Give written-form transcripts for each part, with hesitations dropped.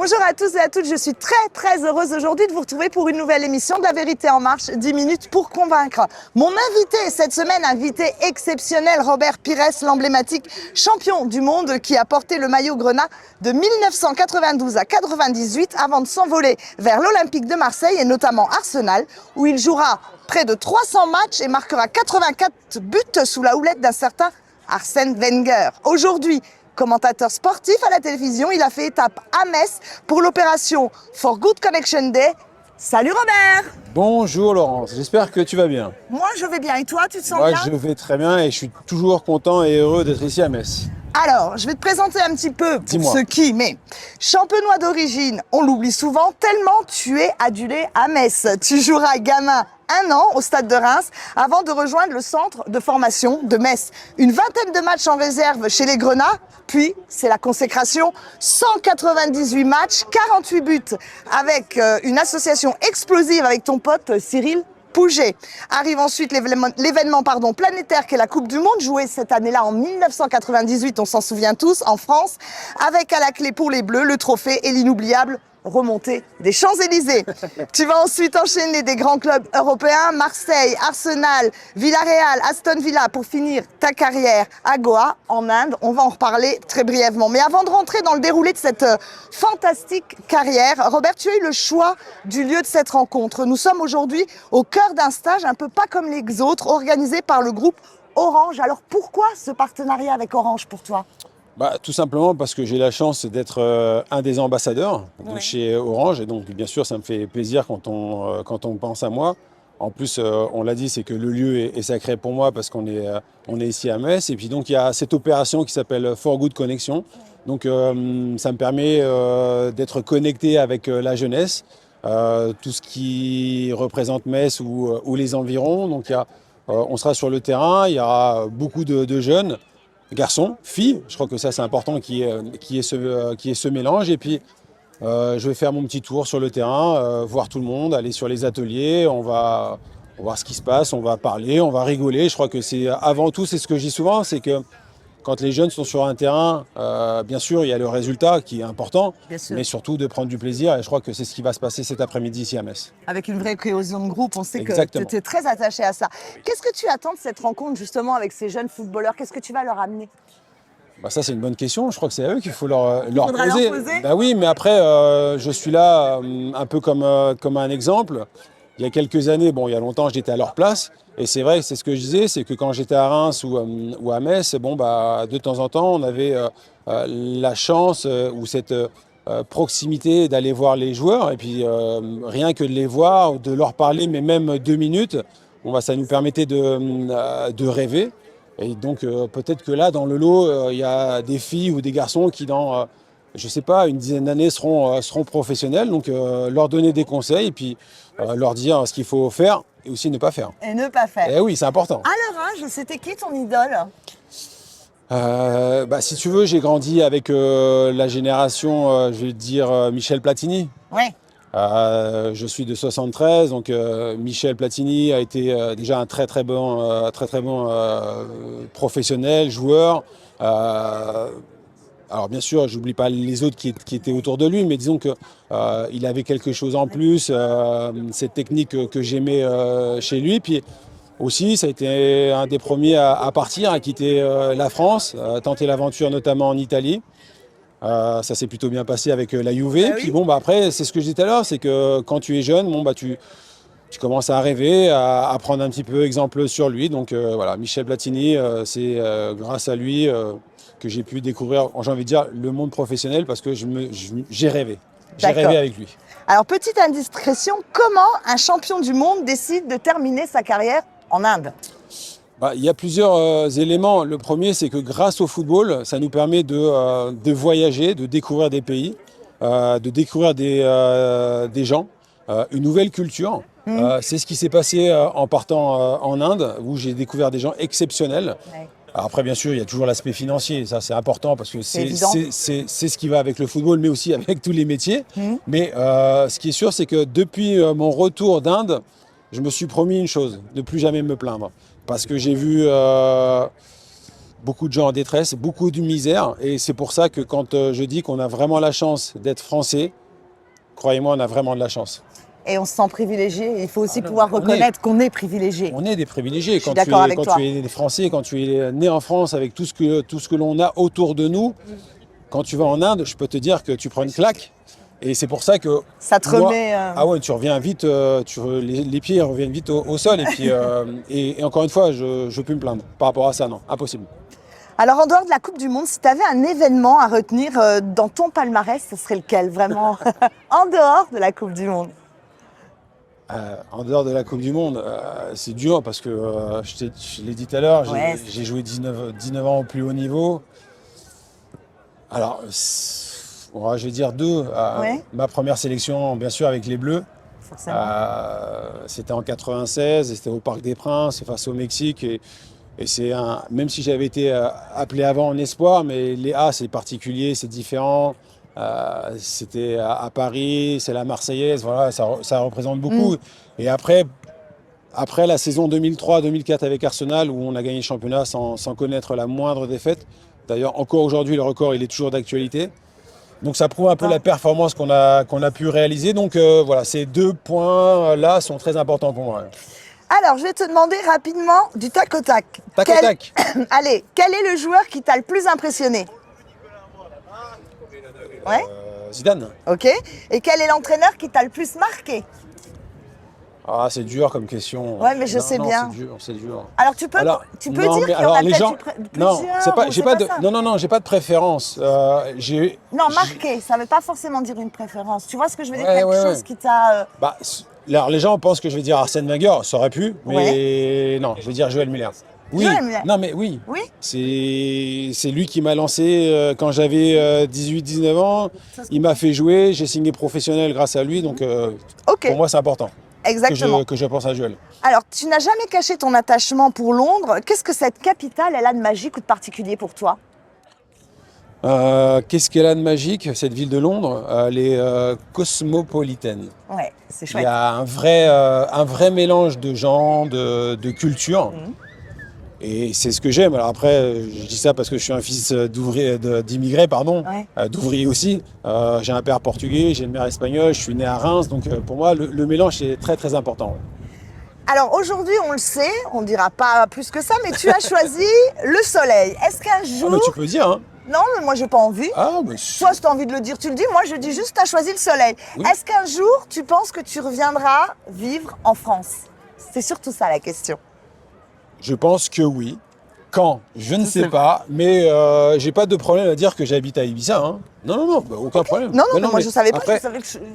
Bonjour à tous et à toutes, je suis très heureuse aujourd'hui de vous retrouver pour une nouvelle émission de La Vérité en Marche, 10 minutes pour convaincre. Mon invité cette semaine, invité exceptionnel, Robert Pires, l'emblématique champion du monde qui a porté le maillot grenat de 1992 à 98 avant de s'envoler vers l'Olympique de Marseille et notamment Arsenal où il jouera près de 300 matchs et marquera 84 buts sous la houlette d'un certain Arsène Wenger. Aujourd'hui, commentateur sportif à la télévision, il a fait étape à Metz pour l'opération For Good Connection Day. Salut Robert! Bonjour Laurence, j'espère que tu vas bien. Moi je vais bien et toi, tu te sens Moi bien? je vais très bien et je suis toujours content et heureux d'être ici à Metz. Alors, je vais te présenter un petit peu pour Dis-moi. ceux qui, mais champenois d'origine, on l'oublie souvent, tellement tu es adulé à Metz. Tu joueras gamin 1 an au stade de Reims avant de rejoindre le centre de formation de Metz. Une vingtaine de matchs en réserve chez les Grenats, puis c'est la consécration, 198 matchs, 48 buts avec une association explosive avec ton pote Cyril Pouget. Arrive ensuite l'événement planétaire qu'est la Coupe du Monde, jouée cette année-là en 1998, on s'en souvient tous, en France, avec à la clé pour les Bleus le trophée et l'inoubliable remontée des Champs-Élysées. Tu vas ensuite enchaîner des grands clubs européens, Marseille, Arsenal, Villarreal, Aston Villa pour finir ta carrière à Goa, en Inde. On va en reparler très brièvement. Mais avant de rentrer dans le déroulé de cette fantastique carrière, Robert, tu as eu le choix du lieu de cette rencontre. Nous sommes aujourd'hui au cœur d'un stage un peu pas comme les autres, organisé par le groupe Orange. Alors pourquoi ce partenariat avec Orange pour toi ? Tout simplement parce que j'ai la chance d'être un des ambassadeurs de chez Orange et donc bien sûr ça me fait plaisir quand on pense à moi. En plus, on l'a dit, c'est que le lieu est sacré pour moi parce qu'on est ici à Metz et puis donc il y a cette opération qui s'appelle For Good Connection. Donc ça me permet d'être connecté avec la jeunesse, tout ce qui représente Metz ou les environs. Donc on sera sur le terrain, il y aura beaucoup de jeunes. Garçons, filles, je crois que ça c'est important qu'il y ait ce mélange. Et puis je vais faire mon petit tour sur le terrain, voir tout le monde, aller sur les ateliers, on va voir ce qui se passe, on va parler, on va rigoler. Je crois que c'est avant tout, c'est ce que je dis souvent, c'est que quand les jeunes sont sur un terrain, bien sûr il y a le résultat qui est important, mais surtout de prendre du plaisir. Et je crois que c'est ce qui va se passer cet après-midi ici à Metz. Avec une vraie cohésion de groupe, on sait Exactement. que tu es très attaché à ça. Qu'est-ce que tu attends de cette rencontre justement avec ces jeunes footballeurs? Qu'est-ce que tu vas leur amener? Ça c'est une bonne question, je crois que c'est à eux qu'il faut leur faudra poser. leur poser. Oui, mais après je suis là un peu comme un exemple. Il y a quelques années, il y a longtemps j'étais à leur place et c'est vrai, c'est ce que je disais, c'est que quand j'étais à Reims ou à Metz, de temps en temps on avait la chance ou cette proximité d'aller voir les joueurs et puis rien que de les voir, de leur parler, mais même 2 minutes, ça nous permettait de rêver. Et donc peut-être que là, dans le lot, il y a des filles ou des garçons qui, dans, je ne sais pas, une dizaine d'années seront professionnels. Donc leur donner des conseils et puis leur dire ce qu'il faut faire et aussi ne pas faire. Et ne pas faire. Et oui, c'est important. À leur âge, c'était qui ton idole? Si tu veux, j'ai grandi avec la génération, je vais dire, Michel Platini. Oui. Je suis de 73, donc Michel Platini a été déjà un très bon professionnel, joueur. Alors bien sûr, j'oublie pas les autres qui étaient autour de lui, mais disons que il avait quelque chose en plus, cette technique que j'aimais chez lui. Puis aussi, ça a été un des premiers à partir, à quitter la France, à tenter l'aventure notamment en Italie. Ça s'est plutôt bien passé avec la Juve. Puis après, c'est ce que je disais tout à l'heure, c'est que quand tu es jeune, tu commences à rêver, à prendre un petit peu exemple sur lui. Donc voilà, Michel Platini, c'est grâce à lui que j'ai pu découvrir, j'ai envie de dire, le monde professionnel parce que j'ai rêvé. J'ai rêvé avec lui. Alors, petite indiscrétion, comment un champion du monde décide de terminer sa carrière en Inde? Il y a plusieurs éléments. Le premier, c'est que grâce au football, ça nous permet de voyager, de découvrir des pays, de découvrir des gens, une nouvelle culture. C'est ce qui s'est passé en partant en Inde, où j'ai découvert des gens exceptionnels. Ouais. Alors après, bien sûr, il y a toujours l'aspect financier. Ça, c'est important parce que c'est ce qui va avec le football, mais aussi avec tous les métiers. Mais ce qui est sûr, c'est que depuis mon retour d'Inde, je me suis promis une chose, ne plus jamais me plaindre. Parce que j'ai vu beaucoup de gens en détresse, beaucoup de misère. Et c'est pour ça que quand je dis qu'on a vraiment la chance d'être français, croyez-moi, on a vraiment de la chance. Et on se sent privilégié. Il faut aussi pouvoir reconnaître qu'on est privilégié. On est des privilégiés. Je suis d'accord avec toi. Quand tu es français, quand tu es né en France avec tout ce que l'on a autour de nous, quand tu vas en Inde, je peux te dire que tu prends une claque. Et c'est pour ça que ça te remet. Ah ouais, tu reviens vite, les pieds reviennent vite au sol. Et puis, et encore une fois, je ne peux me plaindre par rapport à ça, non, impossible. Alors, en dehors de la Coupe du Monde, si tu avais un événement à retenir dans ton palmarès, ce serait lequel, vraiment, en dehors de la Coupe du Monde? En dehors de la Coupe du Monde, c'est dur parce que, je l'ai dit tout à l'heure, j'ai joué 19 ans au plus haut niveau. Alors, je vais dire deux. Ma première sélection, bien sûr, avec les Bleus. C'était en 96, et c'était au Parc des Princes, face au Mexique. Et c'est même si j'avais été appelé avant en espoir, mais les A, c'est particulier, c'est différent. C'était à Paris, c'est la Marseillaise, voilà, ça représente beaucoup. Et après la saison 2003-2004 avec Arsenal, où on a gagné le championnat sans connaître la moindre défaite. D'ailleurs, encore aujourd'hui, le record, il est toujours d'actualité. Donc ça prouve un peu la performance qu'on a pu réaliser. Donc voilà, ces 2 points-là sont très importants pour moi. Alors, je vais te demander rapidement du tac au tac. Tac au tac. Allez, quel est le joueur qui t'a le plus impressionné? Zidane. Ok. Et quel est l'entraîneur qui t'a le plus marqué? Ah, c'est dur comme question. Ouais, mais je sais bien. C'est dur. Alors, tu peux dire qu'il y en a peut-être plusieurs. Non, j'ai pas de préférence. Non, marqué, ça veut pas forcément dire une préférence. Tu vois ce que je veux dire? Quelque chose qui t'a... Alors, les gens pensent que je vais dire Arsène Wenger, ça aurait pu, mais non, je vais dire Joël Muller. Oui, non mais oui. C'est lui qui m'a lancé quand j'avais 18-19 ans. Il m'a fait jouer, j'ai signé professionnel grâce à lui, donc pour moi c'est important. Exactement. Que je pense à Joël. Alors, tu n'as jamais caché ton attachement pour Londres. Qu'est-ce que cette capitale, elle a de magique ou de particulier pour toi? Qu'est-ce qu'elle a de magique, cette ville de Londres? Elle est cosmopolitaine. Ouais, c'est chouette. Il y a un vrai mélange de gens, de cultures. Et c'est ce que j'aime. Alors après, je dis ça parce que je suis un fils d'immigrés, d'ouvriers aussi. J'ai un père portugais, j'ai une mère espagnole, je suis né à Reims. Donc pour moi, le mélange est très très important. Alors aujourd'hui, on le sait, on ne dira pas plus que ça, mais tu as choisi le soleil. Est-ce qu'un jour... Ah, mais tu peux dire, hein. Non, mais moi, j'ai pas envie. Ah, mais... Toi, si tu as envie de le dire, tu le dis. Moi, je dis juste, tu as choisi le soleil. Oui. Est-ce qu'un jour, tu penses que tu reviendras vivre en France? C'est surtout ça la question. Je pense que oui. Quand? Je ne sais pas, mais j'ai pas de problème à dire que j'habite à Ibiza. Hein. Non, aucun problème. Non, moi je savais pas.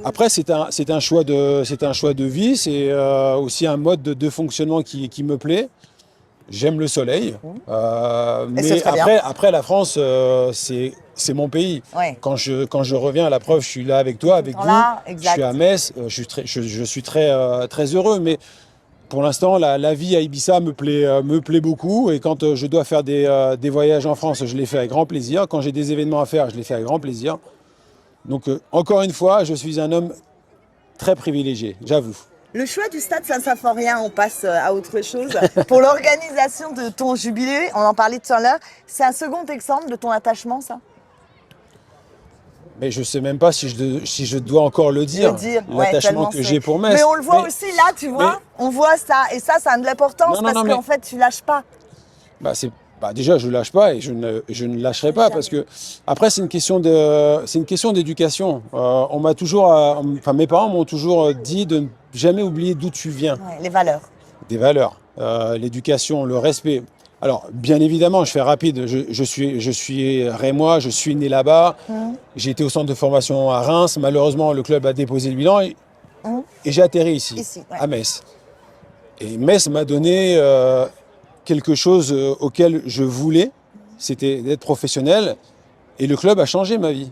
Après, c'est un choix de vie, c'est aussi un mode de fonctionnement qui me plaît. J'aime le soleil, mais après la France, c'est mon pays. Ouais. Quand je reviens, à la preuve, je suis là avec toi, avec vous. Je suis à Metz, je suis très très heureux, mais pour l'instant, la vie à Ibiza me plaît beaucoup. Et quand je dois faire des voyages en France, je les fais avec grand plaisir. Quand j'ai des événements à faire, je les fais avec grand plaisir. Donc, encore une fois, je suis un homme très privilégié, j'avoue. Le choix du stade Saint-Symphorien, on passe à autre chose. Pour l'organisation de ton jubilé, on en parlait tout à l'heure, c'est un second exemple de ton attachement, ça? Mais je ne sais même pas si je dois encore le dire, l'attachement que j'ai pour Metz. Mais on le voit aussi là, tu vois, on voit ça. Et ça a de l'importance parce qu'en fait, tu ne lâches pas. Déjà, je ne lâche pas et je ne lâcherai pas parce que, après, c'est une question d'éducation. On m'a toujours, mes parents m'ont toujours dit de ne jamais oublier d'où tu viens. Ouais, les valeurs. Des valeurs, l'éducation, le respect. Alors, bien évidemment, je fais rapide, je suis rémois, je suis né là-bas, j'ai été au centre de formation à Reims, malheureusement, le club a déposé le bilan et j'ai atterri ici à Metz. Et Metz m'a donné quelque chose auquel je voulais, c'était d'être professionnel, et le club a changé ma vie.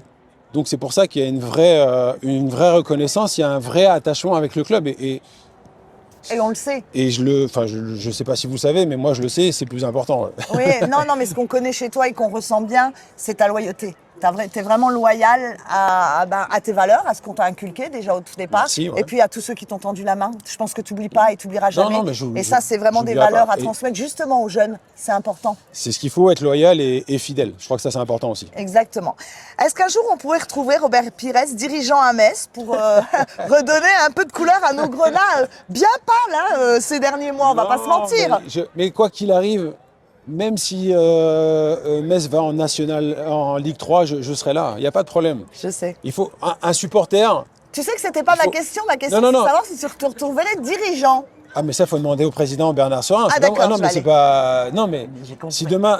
Donc c'est pour ça qu'il y a une vraie reconnaissance, il y a un vrai attachement avec le club. Et on le sait. Et je sais pas si vous le savez, mais moi je le sais, c'est plus important. Oui, non, mais ce qu'on connaît chez toi et qu'on ressent bien, c'est ta loyauté. T'es vraiment loyal à tes valeurs, à ce qu'on t'a inculqué déjà au tout départ. Merci, ouais. Et puis à tous ceux qui t'ont tendu la main. Je pense que tu n'oublies pas et tu n'oublieras jamais. Non, mais et ça, c'est vraiment des j'oublierai valeurs pas. à transmettre justement aux jeunes. C'est important. C'est ce qu'il faut, être loyal et fidèle. Je crois que ça, c'est important aussi. Exactement. Est-ce qu'un jour, on pourrait retrouver Robert Pires dirigeant à Metz pour redonner un peu de couleur à nos grenats bien pâles ces derniers mois, on va pas se mentir. Mais quoi qu'il arrive, même si Metz va en National, en Ligue 3, je serai là. Il n'y a pas de problème. Je sais. Il faut un supporter. Tu sais que c'était pas ma question. Ma question, Non, c'est non, de savoir si tu retrouverais dirigeant. Ah, mais ça, faut demander au président Bernard Sorin. Ah, d'accord, non, je mais vais c'est aller. pas. Non, mais J'ai compris. si demain.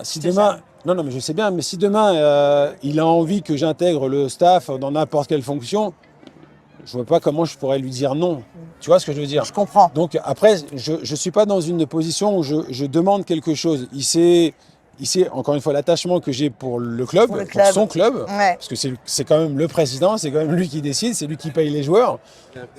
Non, non, mais je sais bien, mais si demain il a envie que j'intègre le staff dans n'importe quelle fonction, je vois pas comment je pourrais lui dire non. Tu vois ce que je veux dire? Je comprends. Donc après, je suis pas dans une position où je demande quelque chose. Il sait encore une fois l'attachement que j'ai pour le club, Pour le pour club. son club, Ouais. parce que c'est quand même le président, c'est quand même lui qui décide, c'est lui qui paye les joueurs.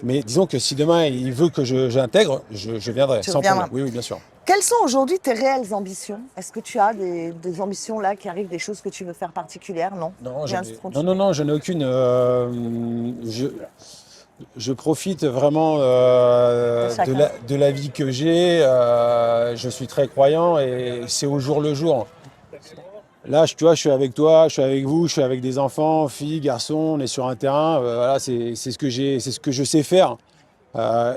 Mais disons que si demain il veut que j'intègre, je viendrai, Tu sans reviendras. problème. Oui, bien sûr. Quelles sont aujourd'hui tes réelles ambitions? Est-ce que tu as des ambitions là qui arrivent, des choses que tu veux faire particulières? Non. Non, Rien je de continu. non, je n'ai aucune. Je profite vraiment chacun. de la vie que j'ai. Je suis très croyant et c'est au jour le jour. Là, tu vois, je suis avec toi, je suis avec vous, je suis avec des enfants, filles, garçons, on est sur un terrain. Voilà, c'est ce que c'est ce que je sais faire.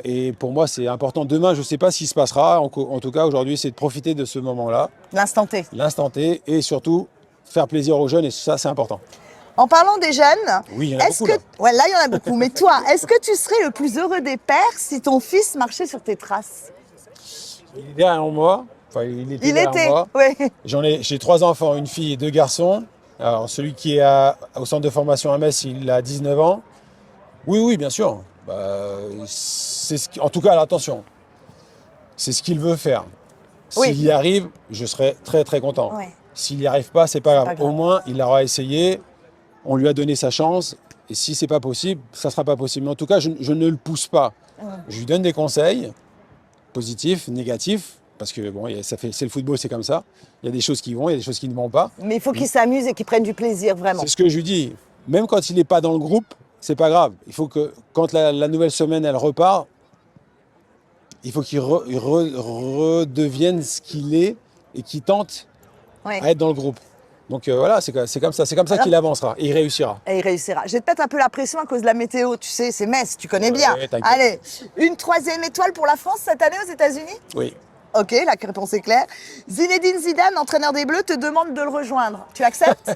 Et pour moi, c'est important. Demain, je ne sais pas ce qui se passera. En tout cas, aujourd'hui, c'est de profiter de ce moment-là, L'instant T. l'instant T, et surtout faire plaisir aux jeunes. Et ça, c'est important. En parlant des jeunes, Oui, il y en a est-ce beaucoup, que là. ouais, là il y en a beaucoup. Mais toi, est-ce que tu serais le plus heureux des pères si ton fils marchait sur tes traces? Il est derrière moi. Enfin, il était Il derrière était. moi. Oui. J'ai 3 enfants, une fille et 2 garçons. Alors, celui qui est au centre de formation à Metz, il a 19 ans. Oui, oui, bien sûr. En tout cas, alors, attention, c'est ce qu'il veut faire. Oui. S'il y arrive, je serai très, très content. Ouais. S'il n'y arrive pas, c'est pas grave. pas grave. Au moins, il aura essayé. On lui a donné sa chance. Et si c'est pas possible, ça sera pas possible. Mais en tout cas, je ne le pousse pas. Je lui donne des conseils, positifs, négatifs. Parce que bon, c'est le football, c'est comme ça. Il y a des choses qui vont, il y a des choses qui ne vont pas. Mais il faut qu'il s'amuse et qu'il prenne du plaisir, vraiment. C'est ce que je lui dis. Même quand il n'est pas dans le groupe, c'est pas grave. Il faut que quand la nouvelle semaine elle repart, il faut qu'il redevienne ce qu'il est et qu'il tente Ouais. à être dans le groupe. Donc voilà, c'est comme ça Alors- qu'il avancera et il réussira. Et il réussira. Je vais te mettre un peu la pression à cause de la météo. Tu sais, c'est Metz, tu connais bien. Ouais, t'inquiète. Allez, une 3e étoile pour la France cette année aux États-Unis? Oui. Ok, la réponse est claire. Zinedine Zidane, entraîneur des Bleus, te demande de le rejoindre. Tu acceptes?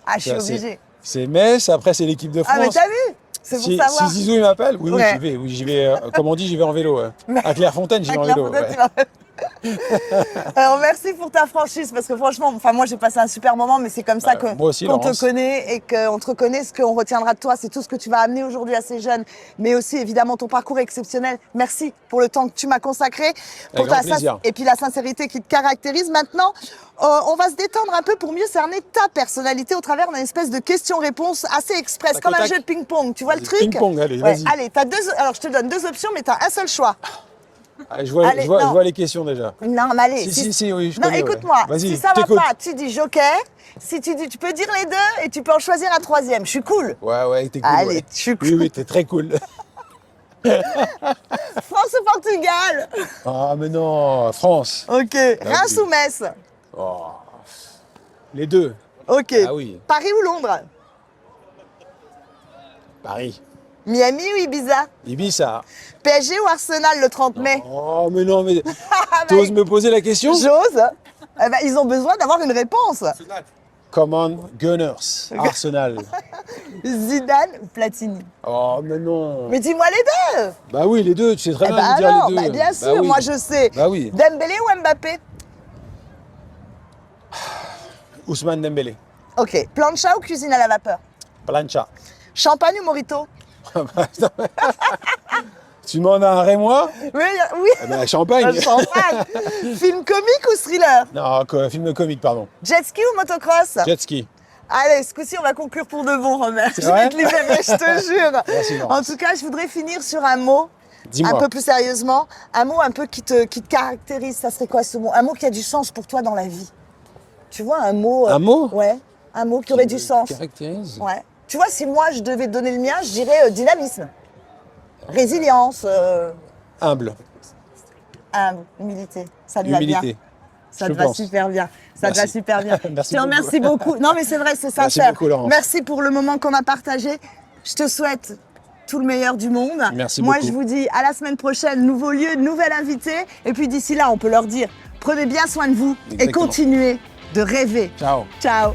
Ah, je suis obligée. C'est Metz, après c'est l'équipe de France. Ah, mais t'as vu? C'est pour Si savoir. Zizou il m'appelle, oui, Ouais. j'y vais. Oui, j'y vais. Comme on dit, j'y vais en vélo. Ouais. À Clairefontaine, j'y vais en Avec la vélo. photo, Ouais. tu vas- Alors merci pour ta franchise parce que franchement, enfin moi j'ai passé un super moment, mais c'est comme ça Bah, moi aussi, qu'on te Laurence. connaît et qu'on te reconnaît. Ce qu'on retiendra de toi, c'est tout ce que tu vas amener aujourd'hui à ces jeunes, mais aussi évidemment ton parcours exceptionnel. Merci pour le temps que tu m'as consacré, pour Avec grand plaisir. et puis la sincérité qui te caractérise. Maintenant, on va se détendre un peu pour mieux cerner ta personnalité au travers d'une espèce de questions-réponses assez express, Tac, comme un tac. jeu de ping-pong. Tu vois le Vas-y, truc? ping-pong, allez, Ouais, vas-y. allez, alors je te donne 2 options, mais tu as un seul choix. Allez, je vois Allez, je non. vois les questions déjà. Non, mais allez. Si, oui, je Non, connais, ouais. écoute-moi. Vas-y, Si ça va t'écoute. pas, tu dis joker. Si tu dis, tu peux dire les 2 et tu peux en choisir un 3e. Je suis cool. Ouais, t'es cool. Allez, ouais. je suis Oui, cool. t'es très cool. France ou Portugal? Ah, mais non, France. Ok. Reims oui. ou Metz? Oh. Les 2. Ok. Ah oui. Paris ou Londres? Paris. Miami ou Ibiza? Ibiza. PSG ou Arsenal le 30 mai? Oh, mais non, mais Ah, bah, t'oses me poser la question? J'ose. Eh ben, ils ont besoin d'avoir une réponse. Come on, Gunners. Arsenal. Zidane ou Platini? Oh, mais non. Mais dis-moi les 2. Bah oui, les 2, tu sais très Eh bien ben me dire alors, les 2. bah, bien sûr, oui. moi je sais. Bah oui. Dembélé ou Mbappé? Ousmane Dembélé. Ok. Plancha ou cuisine à la vapeur? Plancha. Champagne ou Morito? Tu demandes à un Rémois? Oui, oui. Eh ben, champagne. Champagne. Film comique ou thriller? Non, film comique, pardon. Jet ski ou motocross? Jet ski. Allez, ce coup-ci, on va conclure pour de bon, Romain. Je vais vrai te libérer, je te jure. Merci, Laurence. En tout cas, je voudrais finir sur un mot, Dis-moi. un peu plus sérieusement, un mot un peu qui te caractérise. Ça serait quoi ce mot? Un mot qui a du sens pour toi dans la vie. Tu vois, un mot... Un mot? Ouais. Un mot qui aurait du sens. Caractérise. Ouais. Tu vois, si moi je devais donner le mien, je dirais dynamisme, résilience, Humble. humilité. Ça lui va bien. Humilité. Ça Je te va pense. super bien. Ça te va Merci. super bien. Merci Je te remercie beaucoup. Non, mais c'est vrai, c'est sincère. Merci beaucoup, Laurence. Merci pour le moment qu'on a partagé. Je te souhaite tout le meilleur du monde. Merci Moi, beaucoup. je vous dis à la semaine prochaine, nouveau lieu, nouvel invité. Et puis d'ici là, on peut leur dire, prenez bien soin de vous et Exactement. continuez de rêver. Ciao. Ciao.